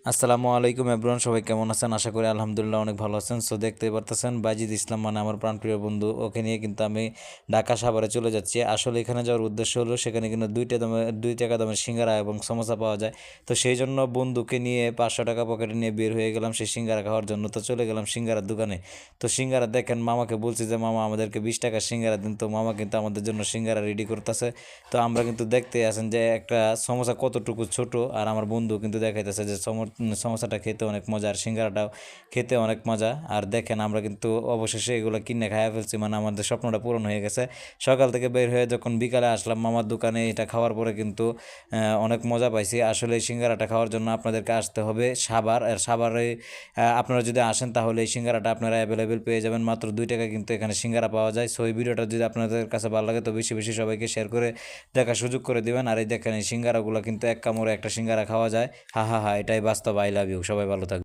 আসসালামু আলাইকুম এভরিওয়ান, সবাই কেমন আছেন? আশা করি আলহামদুলিল্লাহ অনেক ভালো আছেন। সো দেখতেই পারতেছেন বাইজিদ ইসলাম মানে আমার প্রাণপ্রিয় বন্ধু, ওকে নিয়ে কিন্তু আমি ঢাকা সাভারে চলে যাচ্ছি। আসলে এখানে যাওয়ার উদ্দেশ্য হলো সেখানে কিন্তু 2 টাকা দামের সিঙ্গারা এবং সমোসা পাওয়া যায়। তো সেই জন্য বন্ধুকে নিয়ে 500 টাকা পকেটে নিয়ে বের হয়ে গেলাম সেই সিঙ্গারা খাওয়ার জন্য। তো চলে গেলাম সিঙ্গারার দোকানে। তো সিঙ্গারা দেখেন, মামাকে বলছি যে মামা আমাদেরকে 20 টাকা সিঙ্গারা দিন। তো মামা কিন্তু আমাদের জন্য সিঙ্গারা রেডি করতেছে। তো আমরা কিন্তু দেখতে আছেন যে একটা সমোসা কতটুকু ছোট, আর আমার বন্ধু কিন্তু দেখাইতেছে যে সমোসাটা খেতে অনেক মজা আর সিঙ্গারাটাও খেতে অনেক মজা। আর দেখেন আমরা কিন্তু অবশেষে এগুলো কিনে খাইয়া ফেলছি, মানে আমাদের স্বপ্নটা পূরণ হয়ে গেছে। সকাল থেকে বের হয়ে যখন বিকালে আসলাম মামার দোকানে, এটা খাওয়ার পরে কিন্তু অনেক মজা পাইছি। আসলে এই সিঙ্গারাটা খাওয়ার জন্য আপনাদেরকে আসতে হবে সাভার। আর সাভারে আপনারা যদি আসেন তাহলে এই সিঙ্গারাটা আপনারা অ্যাভেলেবেল পেয়ে যাবেন। মাত্র 2 টাকা কিন্তু এখানে সিঙ্গারা পাওয়া যায়। সো এই ভিডিওটা যদি আপনাদের কাছে ভালো লাগে তো বেশি বেশি সবাইকে শেয়ার করে দেখার সুযোগ করে দিবেন। আর এই দেখেন এই সিঙ্গারাগুলো কিন্তু এক কামড়ে একটা সিঙ্গারা খাওয়া যায়। হা হা হা, এটাই বাস্তব। আই লাভ ইউ, সবাই ভালো থাকবে।